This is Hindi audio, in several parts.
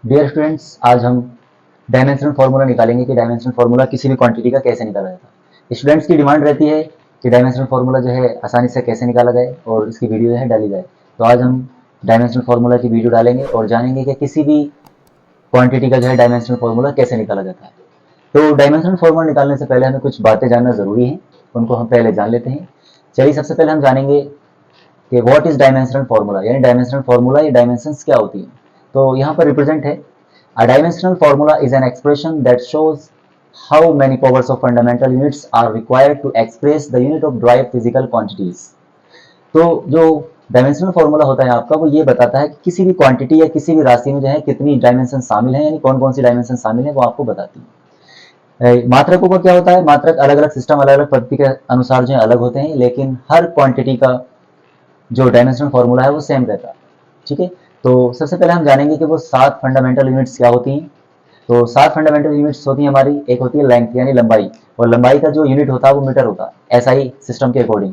डियर स्टूडेंट्स, आज हम डायमेंशनल फार्मूला निकालेंगे कि डायमेंशनल फार्मूला किसी भी क्वांटिटी का कैसे निकाला जाता है। स्टूडेंट्स की डिमांड रहती है कि डायमेंशनल फार्मूला जो है आसानी से कैसे निकाला जाए और इसकी वीडियो जो है डाली जाए। तो आज हम डायमेंशनल फार्मूला की वीडियो डालेंगे और जानेंगे कि किसी भी क्वांटिटी का जो है डायमेंशनल फार्मूला कैसे निकाला जाता है। तो डायमेंशनल फार्मूला निकालने से पहले हमें कुछ बातें जानना जरूरी है, उनको हम पहले जान लेते हैं। चलिए, सबसे पहले हम जानेंगे कि व्हाट इज डायमेंशनल फार्मूला, यानी डायमेंशनल फार्मूला या डायमेंशंस क्या होती है। तो यहाँ पर रिप्रेजेंट है, a dimensional formula is an expression that shows how many powers of fundamental units are required to express the unit of derived physical quantities। तो जो डायमेंशनल फार्मूला होता है आपका, वो ये बताता है कि किसी भी क्वांटिटी या किसी भी राशि में जो है कितनी डायमेंशन शामिल है, यानी कौन कौन सी डायमेंशन शामिल है वो आपको बताती है। मात्रकों का क्या होता है, मात्रक अलग अलग सिस्टम, अलग अलग पद्धति के अनुसार जो है अलग होते हैं, लेकिन हर क्वांटिटी का जो डायमेंशनल फार्मूला है वो सेम रहता है। ठीक है, तो सबसे पहले हम जानेंगे कि वो 7 फंडामेंटल यूनिट्स क्या होती हैं। तो 7 फंडामेंटल यूनिट्स होती हैं हमारी। एक होती है लेंथ यानी लंबाई, और लंबाई का जो यूनिट होता है वो मीटर होता है एसआई सिस्टम के अकॉर्डिंग।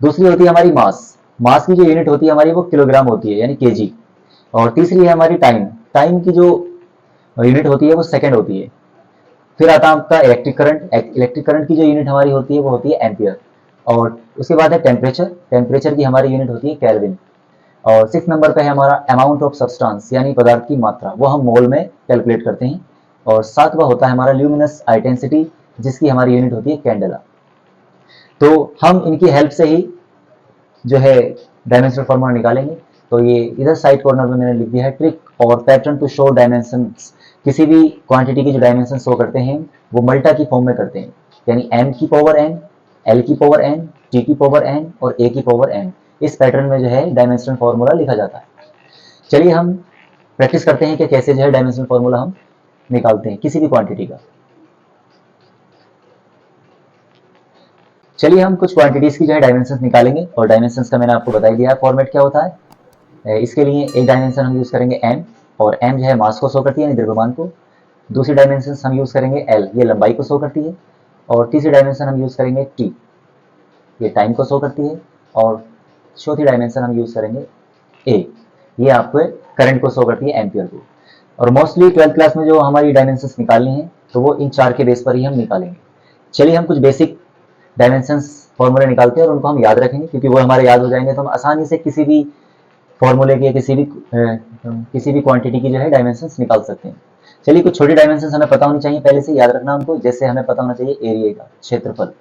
दूसरी होती है हमारी मास, मास की जो यूनिट होती है हमारी वो किलोग्राम होती है यानी केजी। और तीसरी है हमारी टाइम, टाइम की जो यूनिट होती है वो सेकंड होती है। फिर आता है आपका इलेक्ट्रिक करंट, इलेक्ट्रिक करंट की जो यूनिट हमारी होती है वो होती है एम्पियर। और उसके बाद है टेम्परेचर, टेम्परेचर की हमारी यूनिट होती है केल्विन। और 6 नंबर पे है हमारा अमाउंट ऑफ सब्सटेंस यानी पदार्थ की मात्रा, वो हम मोल में कैलकुलेट करते हैं। और सातवां होता है हमारा ल्यूमिनस इंटेंसिटी, जिसकी हमारी यूनिट होती है कैंडेला। तो हम इनकी हेल्प से ही जो है डायमेंशनल फार्मूला निकालेंगे। तो ये इधर साइड कॉर्नर में मैंने लिख दिया है ट्रिक और पैटर्न टू शो डायमेंशन। किसी भी क्वांटिटी की जो डायमेंशन शो करते हैं वो मल्टा की फॉर्म में करते हैं, यानी m की पावर n, l की पावर n, t की पावर n और a की पावर n। इस पैटर्न में जो है डायमेंशनल फार्मूला लिखा जाता है। चलिए हम प्रैक्टिस करते हैं कि कैसे जो है डायमेंशनल फार्मूला हम निकालते हैं किसी भी क्वांटिटी का। चलिए हम कुछ क्वांटिटीज की जो है डायमेंशंस निकालेंगे, और डायमेंशंस का मैंने आपको बता ही दिया फॉर्मेट क्या होता है। इसके लिए एक डायमेंशन हम यूज करेंगे m, और m जो है मास को शो करती है यानी द्रव्यमान को। दूसरी डायमेंशन हम यूज करेंगे l, ये लंबाई को शो करती है। और तीसरी डायमेंशन हम यूज करेंगे t, ये टाइम को शो करती है। और चौथी डायमेंशन हम यूज करेंगे a, ये आपको करंट को शो करती है एम्पियर को। और मोस्टली 12th क्लास में जो हमारी डायमेंशंस निकालनी है तो वो इन चार के बेस पर ही हम निकालेंगे। चलिए हम कुछ बेसिक डायमेंशंस फॉर्मूले निकालते हैं और उनको हम याद रखेंगे, क्योंकि वो हमारे याद हो जाएंगे तो हम आसानी से किसी भी फॉर्मूले की या किसी भी क्वांटिटी की जो है डायमेंशंस निकाल सकते हैं। चलिए कुछ छोटी डायमेंशंस हमें पता होनी चाहिए, पहले से याद रखना उनको। जैसे हमें पता होना चाहिए एरिया का, क्षेत्रफल,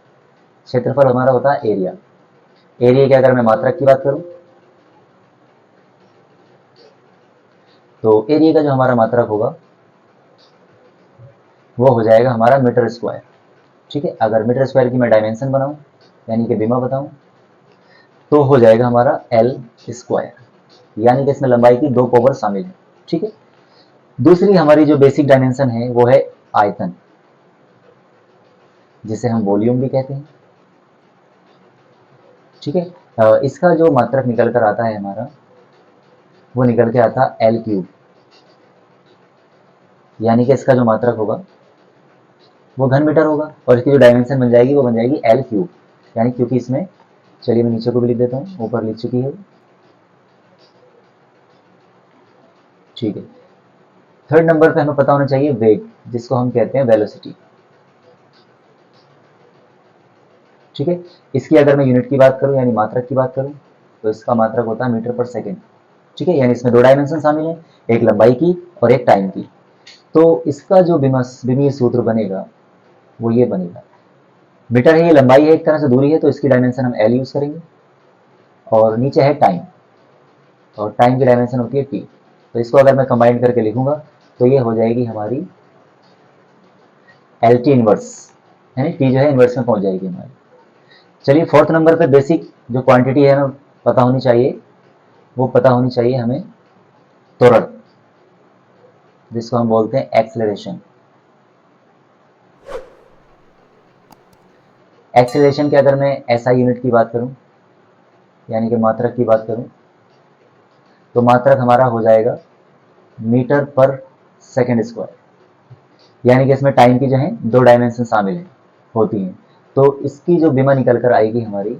क्षेत्रफल हमारा होता है एरिया। एरिया की अगर मैं मात्रक की बात करूं तो एरिया का जो हमारा मात्रक होगा वो हो जाएगा हमारा मीटर स्क्वायर। ठीक है, अगर मीटर स्क्वायर की मैं डायमेंशन बनाऊं यानी कि बीमा बताऊं तो हो जाएगा हमारा एल स्क्वायर, यानी कि इसमें लंबाई की 2 पावर शामिल है। ठीक है, दूसरी हमारी जो बेसिक डायमेंशन है वो है आयतन, जिसे हम वॉल्यूम भी कहते हैं। ठीक है, इसका जो मात्रक निकल कर आता है हमारा, वो निकल के आता है एल क्यूब, यानी कि इसका जो मात्रक होगा वो घन मीटर होगा, और इसकी जो डायमेंशन बन जाएगी वो बन जाएगी एल क्यूब, यानी क्योंकि इसमें, चलिए मैं नीचे को भी लिख देता हूँ, ऊपर लिख चुकी है। ठीक है, थर्ड नंबर पे हमें पता होना चाहिए वेग, जिसको हम कहते हैं वेलोसिटी। ठीक है, इसकी अगर मैं यूनिट की बात करूं यानी मात्रक की बात करूं तो इसका मात्रक होता है मीटर पर सेकेंड। ठीक है, यानी इसमें 2 डायमेंशन शामिल हैं, एक लंबाई की और एक टाइम की। तो इसका जो विमीय सूत्र बनेगा वो ये बनेगा, मीटर है, ये लंबाई है, एक तरह से दूरी है, तो इसकी डायमेंशन हम एल यूज करेंगे। और नीचे है टाइम, और टाइम की डायमेंशन होती है टी। तो इसको अगर मैं कंबाइन करके लिखूंगा तो ये हो जाएगी हमारी एल टी इनवर्स, यानी टी जो है इनवर्स में पहुंच जाएगी हमारी। चलिए फोर्थ नंबर पे बेसिक जो क्वांटिटी है हमें पता होनी चाहिए, वो पता होनी चाहिए हमें त्वरण, जिसको हम बोलते हैं एक्सेलरेशन। एक्सेलरेशन की अगर मैं एसआई यूनिट की बात करूं यानी कि मात्रक की बात करूं तो मात्रक हमारा हो जाएगा मीटर पर सेकेंड स्क्वायर, यानी कि इसमें टाइम की जो है 2 डायमेंशन शामिल है होती हैं। तो इसकी जो विमा निकल कर आएगी हमारी,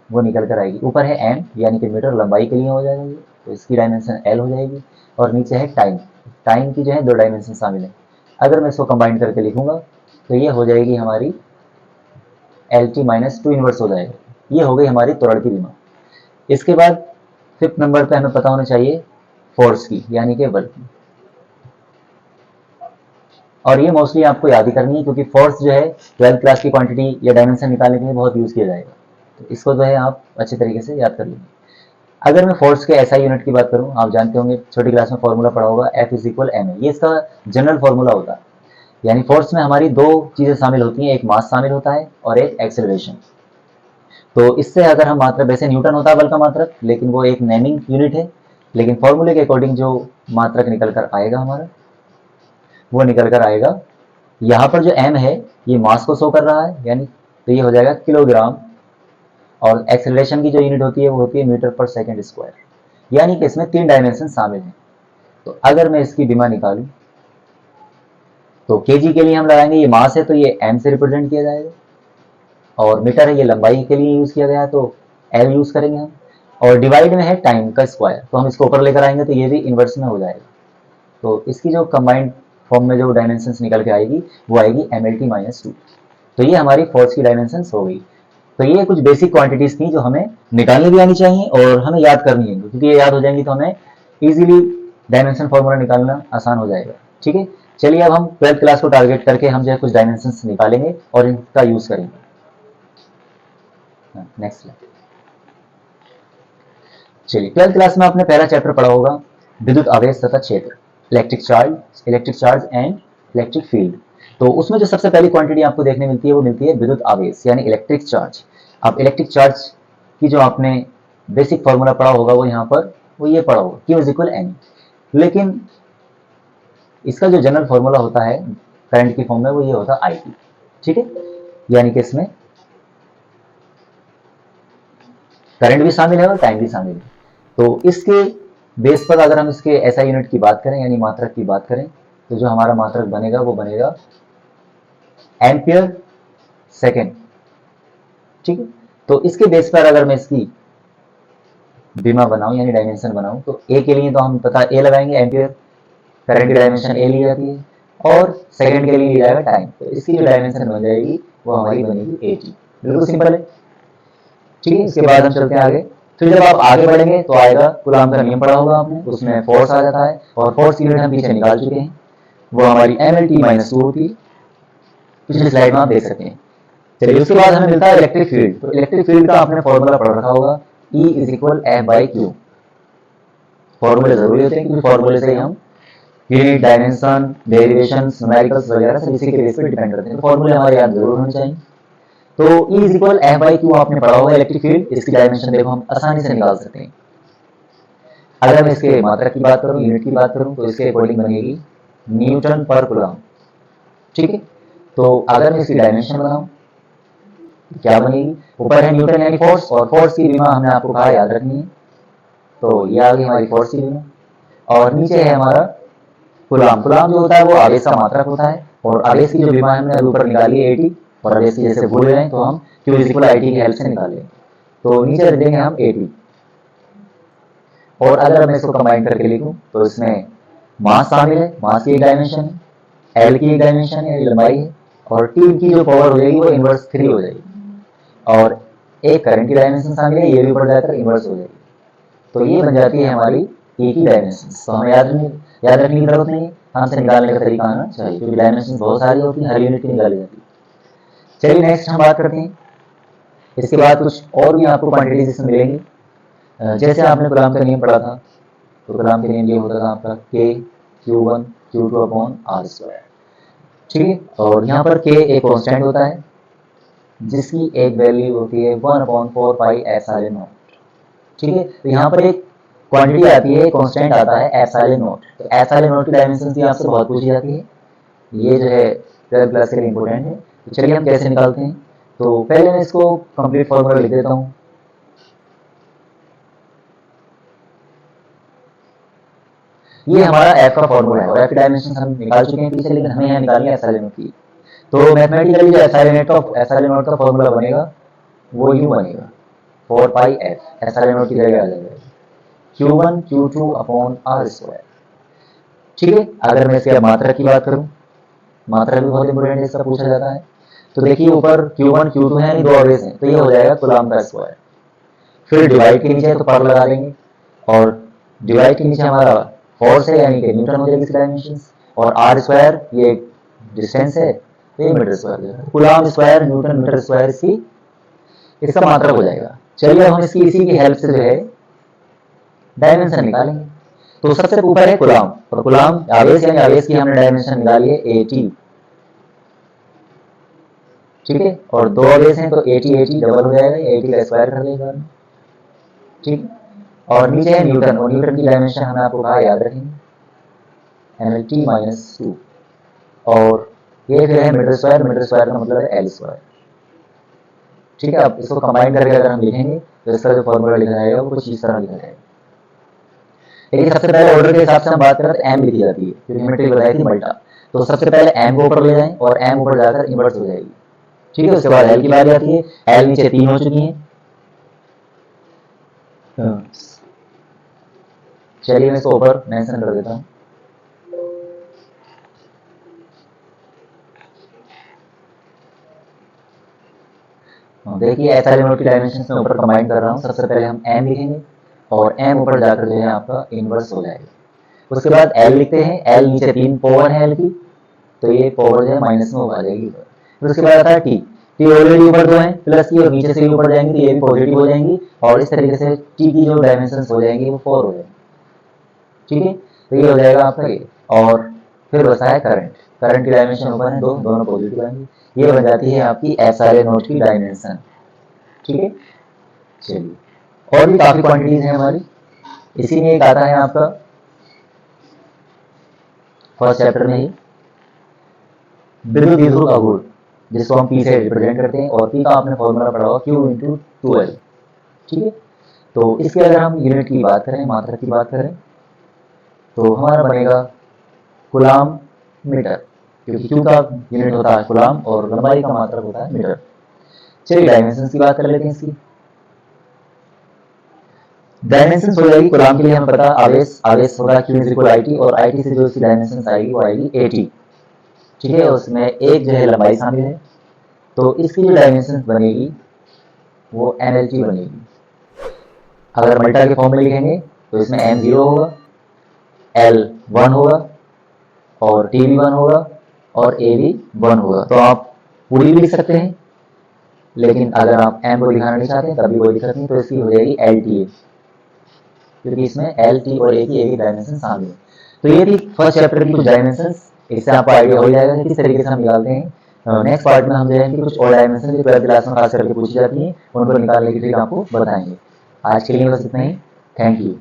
वो निकल कर आएगी, ऊपर है एम यानी कि मीटर, लंबाई के लिए हो जाएगा ये, तो इसकी डायमेंशन एल हो जाएगी। और नीचे है टाइम। टाइम की जो है 2 डायमेंशन शामिल है। अगर मैं इसको कंबाइन करके लिखूंगा तो ये हो जाएगी हमारी LT माइनस 2 इनवर्स हो जाएगा। ये हो गई हमारी त्वरण की विमा। इसके बाद 5th नंबर पे हमें पता होना चाहिए फोर्स की, यानी कि बल की। और ये मोस्टली आपको याद ही करनी है, क्योंकि फोर्स जो है 12th क्लास की क्वांटिटी या डायमेंशन निकालने के लिए बहुत यूज किया जाएगा। तो इसको जो है आप अच्छे तरीके से याद कर लीजिए। अगर मैं फोर्स के SI यूनिट की बात करूं, आप जानते होंगे छोटी क्लास में फॉर्मूला पढ़ा होगा, F इज इक्वल एम। ये इसका जनरल फॉर्मूला होता है। यानी फोर्स में हमारी 2 चीजें शामिल होती हैं, एक मास शामिल होता है और एक एक्सेलरेशन। तो इससे अगर हम मात्रक, वैसे न्यूटन होता है बल का मात्रक, लेकिन वो एक नेमिंग यूनिट है, लेकिन फॉर्मूले के अकॉर्डिंग जो मात्रक निकल कर आएगा हमारा, वो निकल कर आएगा, यहाँ पर जो m है ये मास को शो कर रहा है, यानी तो ये हो जाएगा किलोग्राम। और एक्सेलरेशन की जो यूनिट होती है वो होती है मीटर पर सेकंड स्क्वायर। यानी कि इसमें 3 डायमेंशन शामिल हैं। तो अगर मैं इसकी डिमा निकालूं तो केजी के लिए हम लगाएंगे, ये मास है तो ये m से रिप्रेजेंट किया जाएगा, और मीटर है ये लंबाई के लिए यूज किया गया तो L यूज करेंगे हम, और डिवाइड में है टाइम का स्क्वायर, तो हम इसको ऊपर लेकर आएंगे तो ये भी इनवर्स में हो जाएगा। तो इसकी जो कंबाइंड फॉर्म में जो डायमेंशन निकल के आएगी वो आएगी MLT माइनस 2। तो ये हमारी फोर्स की डायमेंशन हो गई। तो ये कुछ बेसिक क्वांटिटीज थी जो हमें निकालनी भी आनी चाहिए और हमें याद करनी है, क्योंकि ये याद हो जाएंगी तो हमें इजीली डायमेंशन फॉर्मूला निकालना आसान हो जाएगा। ठीक है, चलिए अब हम 12th क्लास को टारगेट करके हम जो है कुछ डायमेंशन निकालेंगे और इनका यूज करेंगे। Next slide. चलिए, 12th क्लास में आपने पहला चैप्टर पढ़ा होगा विद्युत आवेश तथा क्षेत्र, electric charge and electric field. तो उसमें जो सबसे पहली क्वांटिटी आपको देखने मिलती है वो मिलती है विद्युत आवेश, यानी इलेक्ट्रिक चार्ज। अब इलेक्ट्रिक चार्ज की जो आपने बेसिक फॉर्मूला पढ़ा होगा वो यहाँ पर वो ये पढ़ा होगा, Q इज इक्वल एन। लेकिन इसका जो जनरल फॉर्मूला होता है करंट की फॉर्म में वो ये होता है IT। ठीक है, यानी कि इसमें करंट भी शामिल है और टाइम भी शामिल है। तो इसके बेस पर अगर हम इसके SI यूनिट की बात करें, यानी मात्रक की बात करें, तो जो हमारा मात्रक बनेगा वो बनेगा एम्पियर सेकेंड। ठीक है, तो इसके बेस पर अगर मैं इसकी बीमा बनाऊं यानी डायमेंशन बनाऊं, तो A के लिए तो हम पता A लगाएंगे, एम्पियर करंट की डायमेंशन A ली जाती है, और सेकेंड के लिए लिया जाएगा टाइम। तो इसकी जो डायमेंशन बन जाएगी वो हमारी बनेगी AT। बिल्कुल सिंपल है। ठीक है, इसके बाद हम चलते हैं आगे। फिर जब आप आगे बढ़ेंगे तो आएगा कूलॉम का नियम पढ़ा होगा आपने, उसमें फोर्स आ जाता है, और फोर्स की यूनिट हम पीछे निकाल चुके हैं, वो हमारी MLT माइनस 2 होती है, पिछली स्लाइड में आप देख सकते हैं। चलिए, उसके बाद हमें मिलता है इलेक्ट्रिक फील्ड। तो इलेक्ट्रिक फील्ड का आपने फॉर्मूला पढ़ रखा होगा, E is equal F by Q। फॉर्मूले जरूरी होते हैं क्योंकि फॉर्मूले से हम यूनिट, डायमेंशन, डेरिवेशन, न्यूमेरिकल्स वगैरह सब इसी के बेस पर डिपेंड करते हैं। तो फॉर्मूले हमारे याद जरूर होने चाहिए। तो E is equal F by Q आपने पढ़ा होगा इलेक्ट्रिक फील्ड। इसकी डायमेंशन देखो हम आसानी से निकाल सकते हैं। अगर मैं इसके मात्रक की बात करूं, यूनिट की बात करूं, तो इसके अकॉर्डिंग बनेगी न्यूटन पर कूलॉम। ठीक है, तो अगर मैं इसकी डायमेंशन बनाऊं क्या बनेगी, ऊपर है न्यूटन यानी फोर्स, और फोर्स की बीमा हमने आपको कहा याद रखनी है, तो ये आ गई हमारी फोर्स की बीमा। और नीचे है हमारा कूलॉम। कूलॉम जो होता है वो आवेश का मात्रक होता है, और आवेश की जो बीमा हमने ऊपर निकाली है AT, और आवेश की जैसे भूल रहे हैं तो हम Q इज इक्वल IT की हेल्प से निकालेंगे। तो नीचे देंगे हम AT। और अगर मैं इसको कंबाइन करके लिखूं तो इसमें मास शामिल है, मास की एक डायमेंशन है, L की एक डायमेंशन है, लंबाई है, और T की जो पावर हो जाएगी वो इनवर्स 3 हो जाएगी, और एक करंट की डायमेंशन शामिल है, ये भी ऊपर जाकर इनवर्स हो जाएगी। तो ये बन जाती है हमारी E की डायमेंशन। तो हमें याद रखने की जरूरत नहीं है, हमसे निकालने का तरीका आना चाहिए, क्योंकि डायमेंशन बहुत सारी होती है, हर यूनिट की निकाली जाती है। चलिए नेक्स्ट हम बात करते हैं। इसके बाद कुछ और भी आपको क्वांटिटीज इसमें मिलेंगी। जैसे आपने कूलॉम का नियम पढ़ा था, तो कूलॉम का नियम ये होता था आपका K Q1 Q2 upon R square. ठीक है, और यहाँ पर K एक कांस्टेंट होता है जिसकी एक वैल्यू होती है 1/4 पाई एप्सिलॉन नॉट। ठीक है, तो यहाँ पर एक क्वांटिटी आती है, कांस्टेंट आता है एप्सिलॉन नॉट। तो एप्सिलॉन नॉट की डायमेंशन भी आपसे बहुत पूछी जाती है, ये जो है 12th क्लास के लिए इंपॉर्टेंट है। तो चलिए हम कैसे निकालते हैं। तो पहले मैं इसको कंप्लीट फॉर्मूला लिख देता हूँ। ये हमारा F का फॉर्मूला है, और F की डायमेंशन हम निकाल चुके हैं पीछे, लेकिन हमें यहाँ निकालनी है एप्सिलॉन नॉट की। तो मैथमेटिकली जो एप्सिलॉन नॉट का फॉर्मूला बनेगा वो यूं बनेगा, 4 पाई F एप्सिलॉन नॉट की जगह आ जाएगा Q1 Q2 upon R square. ठीक है। अगर मैं इसकी अब मात्रा की बात करूं, मात्रा भी बहुत इंपॉर्टेंट है, इसका पूछा जाता है। तो देखिए ऊपर Q1 Q2 है, यानी दो आवेश हैं, तो ये हो जाएगा कूलम्ब का स्क्वायर। फिर डिवाइड के नीचे है तो पर लगा देंगे, और डिवाइड के नीचे हमारा फोर्स है यानी कि न्यूटन हो जाएगी इसकी डायमेंशन, और आर स्क्वायर ये डिस्टेंस है, तो ये मीटर स्क्वायर हो जाएगा। Coulomb square newton metre square इसका मात्रक हो जाएगा। चलिए हम इसकी इसी की हेल्प से जो है डायमेंशन निकालेंगे। तो सबसे ऊपर है कूलम्ब, और कूलम्ब आवेश यानी आवेश की हमने डायमेंशन निकाली है 80, ठीक है। और दो आवेश हैं तो 80 डबल हो जाएगा, 80 का स्क्वायर कर देगा, ठीक। और नीचे है न्यूटन, और न्यूटन की डायमेंशन हमने आपको कहा याद रखेंगे, -2, और ये फिर है मीटर स्क्वायर का मतलब है एल स्क्वायर, ठीक है। अब इसको कंबाइन करके अगर हम लिखेंगे तो इसका जो फॉर्मूला लिखा जाएगा वो कुछ इस तरह लिखा जाएगा। लेकिन सबसे पहले ऑर्डर के हिसाब से हम बात करें तो एम लिखी जाती है, क्योंकि हमने ट्रिक बताई थी मल्टा। तो सबसे पहले एम को ऊपर ले जाएं, और एम ऊपर जाकर इन्वर्स हो जाएगी, ठीक है। उसके बाद एल की बारी आती है, एल नीचे 3 हो चुकी है। चलिए मैं इसको ऊपर मेंशन कर देता हूँ। देखिए ऐसा नोट की डायमेंशन में ऊपर कंबाइन कर रहा हूँ। सबसे पहले हम एम लिखेंगे, और एम ऊपर जाकर जो है आपका इन्वर्स हो जाएगा। उसके बाद एल लिखते हैं, एल नीचे 3 पावर है एल की, तो ये पावर जो है माइनस में आ जाएगी। फिर उसके बाद आता है टी, टी ऑलरेडी ऊपर 2 है प्लस की, और नीचे से भी ऊपर जाएंगे तो ये भी पॉजिटिव हो जाएंगी, और इस तरीके से टी की जो डायमेंशन हो जाएंगी वो 4 हो जाएंगी, ठीक है। तो ये हो जाएगा आपका ये। और फिर बचा है करंट, करंट की डायमेंशन ऊपर है 2, दोनों पॉजिटिव आएंगी। ये बन जाती है आपकी एप्सिलॉन नॉट की डायमेंशन, ठीक है। चलिए और भी काफी क्वांटिटीज हैं हमारी, इसी में एक आता है आपका फर्स्ट चैप्टर में ही विद्युत द्विध्रुव का गुण, जिसको हम P से रिप्रेजेंट करते हैं, और P का आपने फॉर्मूला पढ़ा होगा Q × 2L, ठीक है। तो इसके अगर हम यूनिट की बात करें, मात्रा की बात करें, तो हमारा बनेगा कूलम्ब मीटर, क्योंकि Q का यूनिट होता है कूलम्ब और लंबाई का मात्रक होता है मीटर। चलिए डायमेंशन की बात कर लेते हैं। इसकी डायमेंशन हो जाएगी कूलम्ब के लिए हमें पता आवेश, आवेश होगा Q = IT, और IT से जो इसकी डायमेंशन आएगी वो आएगी 80, ठीक है। उसमें एक जो है लंबाई शामिल है, तो इसकी जो डायमेंशन बनेगी वो NLT बनेगी। अगर मल्टा के फॉर्म में लिखेंगे तो इसमें M 0 होगा, L 1 होगा, और T भी 1 होगा, और A भी 1 होगा। तो आप पूरी भी लिख सकते हैं, लेकिन अगर आप M को दिखाना नहीं चाहते तब भी कोई दिक्कत नहीं, तो इसकी हो जाएगी LTA, क्योंकि इसमें LT और A की डायमेंशन शामिल है। तो ये थी फर्स्ट चैप्टर की कुछ डायमेंशन, इससे आपको आइडिया हो जाएगा कि किस तरीके से हम निकालते हैं। नेक्स्ट पार्ट में हम जो है कि कुछ और डायमेंशन जो 12th क्लास में खास करके पूछी जाती है उनको निकालने की ट्रिक आपको बताएंगे। आज के लिए बस इतना ही, थैंक यू।